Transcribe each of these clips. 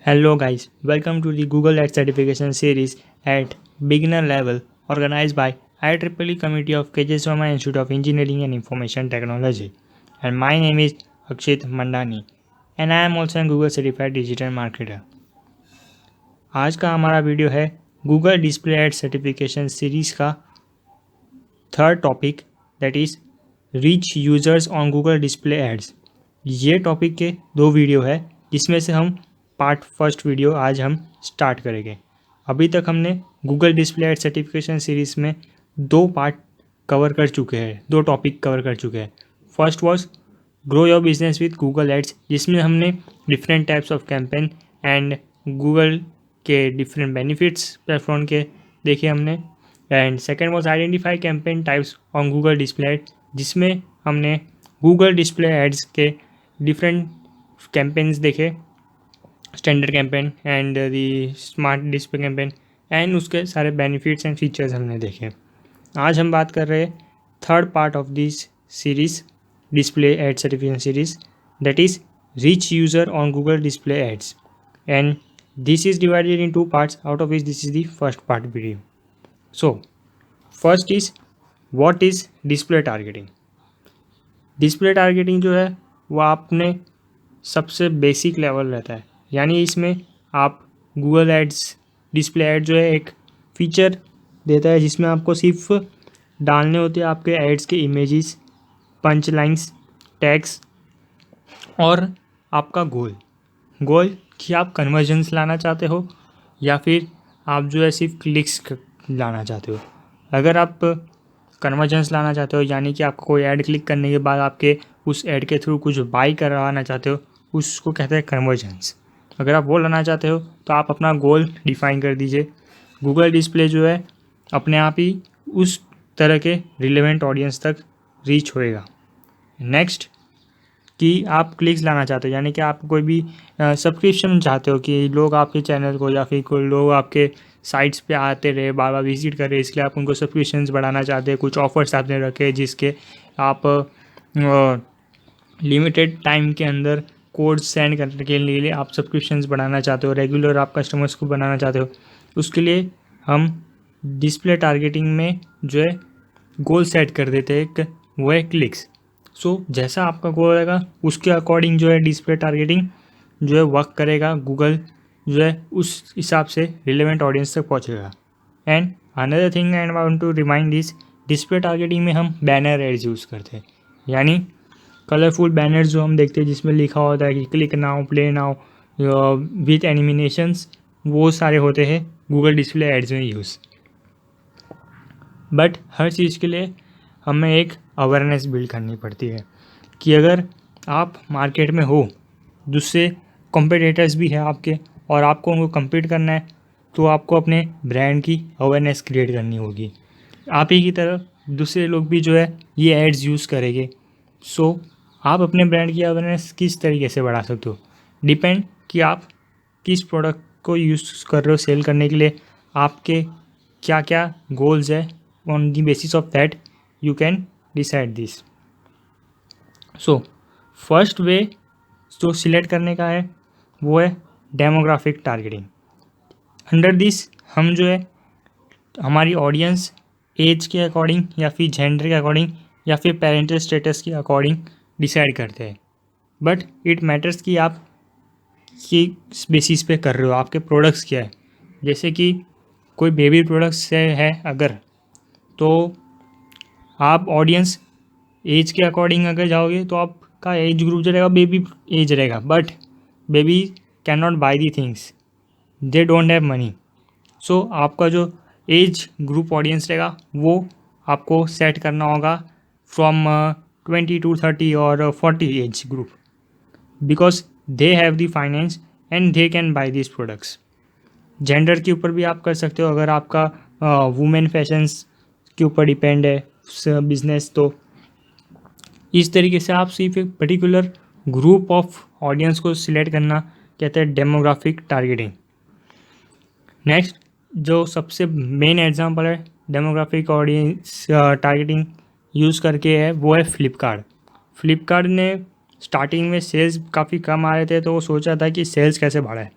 Hello guys, welcome to the Google Ads certification series at beginner level organized by IEEE Committee of KJ Sharma Institute of Engineering and Information Technology. And my name is Akshit Mandani and I am also a Google certified digital marketer. आज का हमारा video है Google Display Ads certification series का third topic that is reach users on Google display ads. ये topic के दो video है जिसमें से हम फर्स्ट वीडियो आज हम स्टार्ट करेंगे। अभी तक हमने Google display ad certification series में दो पार्ट कवर कर चुके हैं, दो टॉपिक कवर कर चुके हैं। First was grow your business with Google ads, जिसमें हमने different types of campaign and Google के डिफरेंट बेनिफिट्स प्लेटफॉर्म के देखे हमने। And second was identify campaign types on Google display ads, जिसमें हमने गूगल डिस्प्ले एड्स के डिफरेंट कैंपेन्स देखे, standard campaign and the smart display campaign, and उसके सारे बेनिफिट्स एंड फीचर्स हमने देखे। आज हम बात कर रहे हैं third part of this series display ad certification series, that is reach user on Google display ads, and this is divided in two parts, out of which this is the first part video. So first is what is display targeting. Display targeting जो है वो आपने सबसे basic level रहता है, यानी इसमें आप गूगल एड्स डिस्प्ले एड जो है एक फीचर देता है जिसमें आपको सिर्फ डालने होते हैं आपके एड्स के इमेजेस, पंच लाइन्स, टैग्स और आपका गोल कि आप कन्वर्जन्स लाना चाहते हो या फिर आप जो है सिर्फ क्लिक्स लाना चाहते हो। अगर आप कन्वर्जन्स लाना चाहते हो यानी कि आपको कोई ऐड क्लिक करने के बाद आपके उस ऐड के थ्रू कुछ बाई करवाना चाहते हो, उसको कहते हैं कन्वर्जन्स। अगर आप वो लाना चाहते हो तो आप अपना गोल डिफाइन कर दीजिए। गूगल डिस्प्ले जो है अपने आप ही उस तरह के रिलेवेंट ऑडियंस तक रीच होएगा। नेक्स्ट कि आप क्लिक्स लाना चाहते हो, यानी कि आप कोई भी सब्सक्रिप्शन चाहते हो कि लोग आपके चैनल को या फिर कोई लोग आपके साइट्स पे आते रहे, बार बार विजिट कर रहे, इसलिए आप उनको सब्सक्रिप्शंस बढ़ाना चाहते हैं। कुछ ऑफर्स आपने रखे जिसके आप लिमिटेड टाइम के अंदर कोड्स सेंड करने के लिए आप सब्सक्रिप्शंस बढ़ाना चाहते हो, रेगुलर आप कस्टमर्स को बनाना चाहते हो। उसके लिए हम डिस्प्ले टारगेटिंग में जो है गोल सेट कर देते हैं, एक वो है क्लिक्स। सो जैसा आपका गोल रहेगा उसके अकॉर्डिंग जो है डिस्प्ले टारगेटिंग जो है वर्क करेगा। गूगल जो है उस हिसाब से रिलेवेंट ऑडियंस तक पहुंचेगा। And another thing I want to remind this, display targeting में हम बैनर एड्स यूज़ करते हैं, यानी कलरफुल बैनर्स जो हम देखते हैं जिसमें लिखा होता है कि click now, play now with animations, वो सारे होते हैं गूगल डिस्प्ले एड्स में यूज़। बट हर चीज़ के लिए हमें एक अवेयरनेस बिल्ड करनी पड़ती है कि अगर आप मार्केट में हो, दूसरे कॉम्पिटिटर्स भी हैं आपके और आपको उनको कम्पीट करना है, तो आपको अपने ब्रांड की अवेयरनेस क्रिएट करनी होगी। आप ही की तरह दूसरे लोग भी जो है ये एड्स यूज़ करेंगे। सो आप अपने ब्रांड की अवेयरनेस किस तरीके से बढ़ा सकते हो, डिपेंड कि आप किस प्रोडक्ट को यूज़ कर रहे हो सेल करने के लिए, आपके क्या क्या गोल्स है। On the basis of that you can decide this. So first way जो सिलेक्ट करने का है वो है डेमोग्राफिक टारगेटिंग। अंडर दिस हम जो है हमारी ऑडियंस एज के अकॉर्डिंग या फिर जेंडर के अकॉर्डिंग या फिर पेरेंटल स्टेटस के अकॉर्डिंग डिसाइड करते हैं। बट इट मैटर्स कि आप किस बेसिस पे कर रहे हो, आपके प्रोडक्ट्स क्या है। जैसे कि कोई बेबी प्रोडक्ट्स है अगर, तो आप ऑडियंस एज के अकॉर्डिंग अगर जाओगे तो आपका एज ग्रुप जो रहेगा बेबी एज रहेगा। But baby can not buy the things, they don't have money. So आपका जो एज ग्रुप ऑडियंस रहेगा वो आपको सेट करना होगा फ्रॉम 20 to 30 और 40 age group, because they have the finance and they can buy this products. Gender के ऊपर भी आप कर सकते हो, अगर आपका वुमेन फैशंस के ऊपर डिपेंड है बिजनेस, तो इस तरीके से आप सिर्फ एक पर्टिकुलर ग्रुप ऑफ ऑडियंस को सिलेक्ट करना कहते हैं डेमोग्राफिक टारगेटिंग। नेक्स्ट जो सबसे मेन एग्जांपल है डेमोग्राफिक ऑडियंस टारगेटिंग यूज़ करके है वो है फ्लिपकार्ट ने स्टार्टिंग में सेल्स काफ़ी कम आ रहे थे, तो वो सोचा था कि सेल्स कैसे बढ़ाए।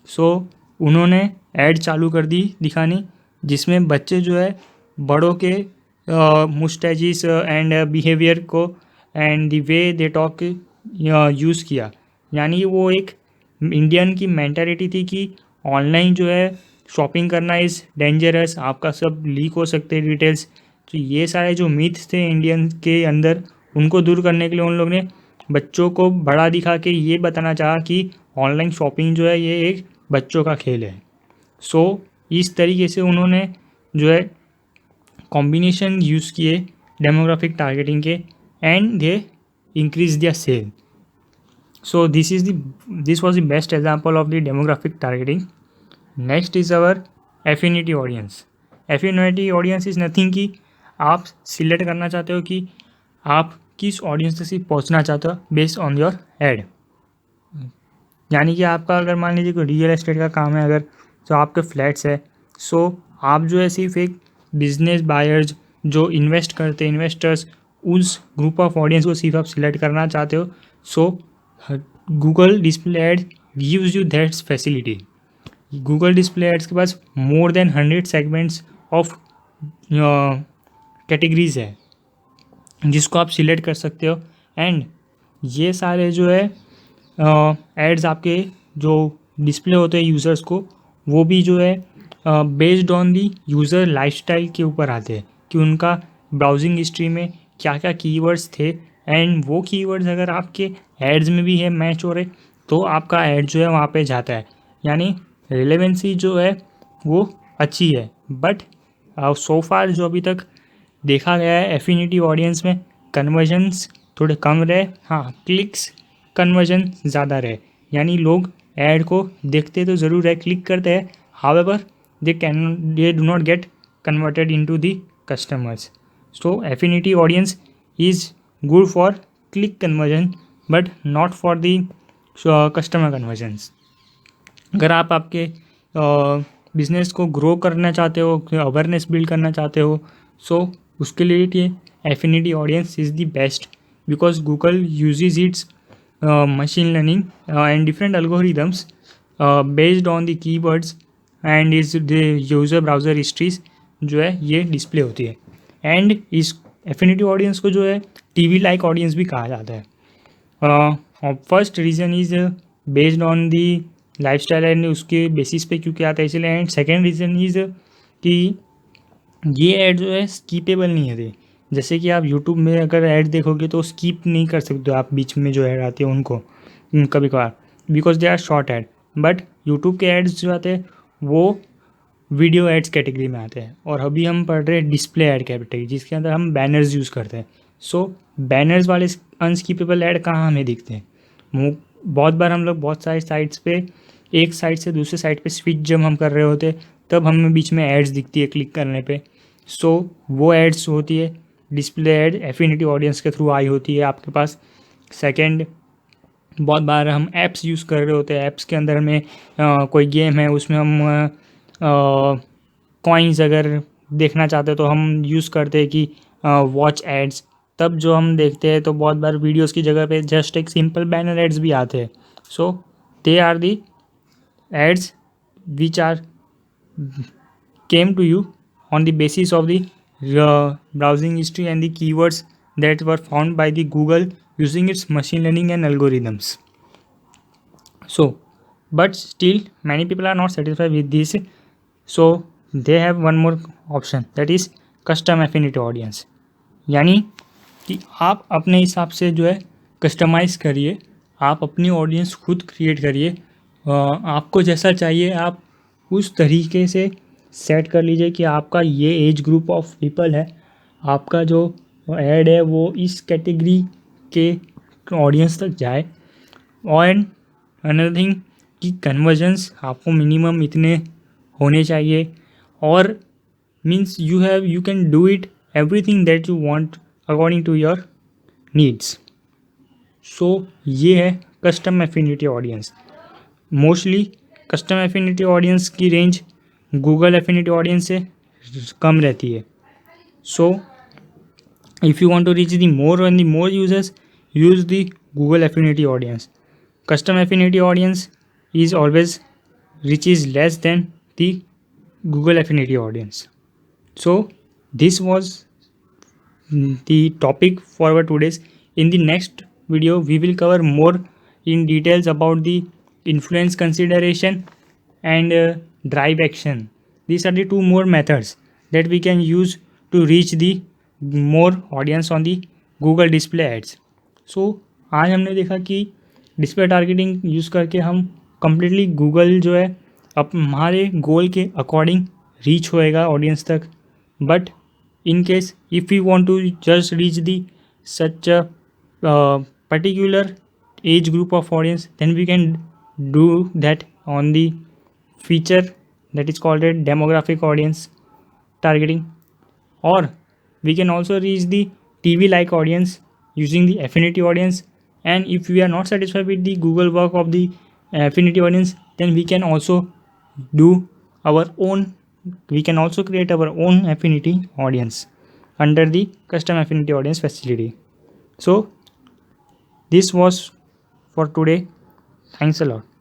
सो उन्होंने ऐड चालू कर दी दिखानी, जिसमें बच्चे जो है बड़ों के मुस्टैचिस एंड बिहेवियर को and the way they talk use किया। यानी वो एक इंडियन की मेंटालिटी थी कि ऑनलाइन जो है शॉपिंग करना इज़ डेंजरस, आपका सब लीक हो सकते हैं डिटेल्स। तो ये सारे जो मिथ्स थे इंडियन के अंदर, उनको दूर करने के लिए उन लोग ने बच्चों को बड़ा दिखा के ये बताना चाहा कि ऑनलाइन शॉपिंग जो है ये एक बच्चों का खेल है। सो इस तरीके से उन्होंने जो है कॉम्बिनेशन यूज़ किए डेमोग्राफिक टारगेटिंग के, and they increase their sale. So this was the best example of the demographic targeting. Next is our affinity audience. Affinity audience is nothing कि आप सिलेक्ट करना चाहते हो कि आप किस ऑडियंस तक पहुंचना चाहते हो बेस्ड ऑन योर एड। यानी कि आपका अगर मान लीजिए कोई रियल एस्टेट का काम है अगर, तो आपके फ्लैट्स है, सो आप जो है सिर्फ एक बिजनेस बायर्स जो इन्वेस्ट करते हैं इन्वेस्टर्स, उस ग्रुप ऑफ ऑडियंस को सिर्फ आप सिलेक्ट करना चाहते हो। So Google display ad gives you that facility. Google display ads के पास more than 100 segments of categories है जिसको आप सिलेक्ट कर सकते हो, एंड ये सारे जो है एड्स आपके जो डिस्प्ले होते हैं यूज़र्स को, वो भी जो है based on the user lifestyle के ऊपर आते हैं कि उनका ब्राउजिंग हिस्ट्री में क्या क्या कीवर्ड्स थे, एंड वो कीवर्ड्स अगर आपके एड्स में भी है मैच हो रहे तो आपका ऐड जो है वहाँ पे जाता है। यानी रिलेवेंसी जो है वो अच्छी है। बट सो फार जो अभी तक देखा गया है एफिनिटी ऑडियंस में कन्वर्जन्स थोड़े कम रहे, हाँ क्लिक्स कन्वर्जन ज़्यादा रहे। यानी लोग ऐड को देखते तो ज़रूर है, क्लिक करते हैं, however they do not get converted into the customers. So affinity audience is good for click conversion but not for the customer convergence. अगर आप आपके बिजनेस को ग्रो करना चाहते हो, अवेयरनेस बिल्ड करना चाहते हो, सो उसके लिए ये affinity audience is the best because Google usage it's machine learning and different algorithms based on the keywords and is the user browser histories जो है ये डिस्प्ले होती है। एंड इस एफिनिटी ऑडियंस को जो है टीवी लाइक ऑडियंस भी कहा जाता है। First reason is based on the lifestyle and उसके बेसिस पे क्योंकि आता है इसलिए। एंड सेकेंड रीज़न इज़ कि ये ऐड जो है स्कीपेबल नहीं है। जैसे कि आप यूट्यूब में अगर ऐड देखोगे तो स्किप नहीं कर सकते हो आप बीच में जो ऐड आती है उनको कभी कभार, because they are short ad. But YouTube के एड्स जो आते हैं वो वीडियो एड्स कैटेगरी में आते हैं, और अभी हम पढ़ रहे हैं डिस्प्ले ऐड कैटेगरी जिसके अंदर हम बैनर्स यूज़ करते हैं। सो बैनर्स वाले अनस्किपेबल ऐड कहाँ हमें दिखते हैं? बहुत बार हम लोग बहुत सारी साइट्स पे एक साइट से दूसरे साइट पे स्विच जब हम कर रहे होते तब हमें बीच में एड्स दिखती है क्लिक करने पे। सो वो एड्स होती है डिस्प्ले ऐड एफिनिटी ऑडियंस के थ्रू आई होती है आपके पास। सेकंड, बहुत बार हम ऐप्स यूज़ कर रहे होते हैं, ऐप्स के अंदर में कोई गेम है उसमें हम कॉइन्स अगर देखना चाहते हैं तो हम यूज़ करते हैं कि वॉच एड्स, तब जो हम देखते हैं तो बहुत बार वीडियोस की जगह पे जस्ट एक सिंपल बैनर एड्स भी आते हैं। So they are the ads which are came to you on the basis of the browsing history and the keywords that were found by the Google using its machine learning and algorithms. So, but still many people are not satisfied with this, so they have one more option, that is custom affinity audience। यानी कि आप अपने हिसाब से जो है customise करिए, आप अपनी ऑडियंस खुद क्रिएट करिए, आपको जैसा चाहिए आप उस तरीके से सेट कर लीजिए कि आपका ये एज ग्रुप ऑफ पीपल है, आपका जो ऐड है वो इस कैटेगरी के ऑडियंस तक जाए। और अनदर थिंग कि कन्वर्जन्स आपको मिनिमम इतने होने चाहिए, और means you can do it everything that you want according to your needs. So ये है custom affinity audience. Mostly custom affinity audience की रेंज गूगल एफिनिटी ऑडियंस से कम रहती है। So if you want to reach the more and the more users, use the Google affinity audience. Custom affinity audience is always which is less than the Google Affinity audience. So this was the topic for our today's. In the next video we will cover more in details about the influence consideration and drive action. These are the two more methods that we can use to reach the more audience on the Google display ads. So आज हमने देखा कि display targeting use करके हम completely Google जो है अब हमारे गोल के अकॉर्डिंग रीच होएगा ऑडियंस तक. But in case if we want to just reach the such a particular age group of audience, then we can do that on the feature that is called a demographic audience targeting, or we can also reach the TV like audience using the affinity audience. And if we are not satisfied with the Google work of the affinity audience, then we can also do our own, we can also create our own affinity audience under the custom affinity audience facility. So this was for today. Thanks a lot.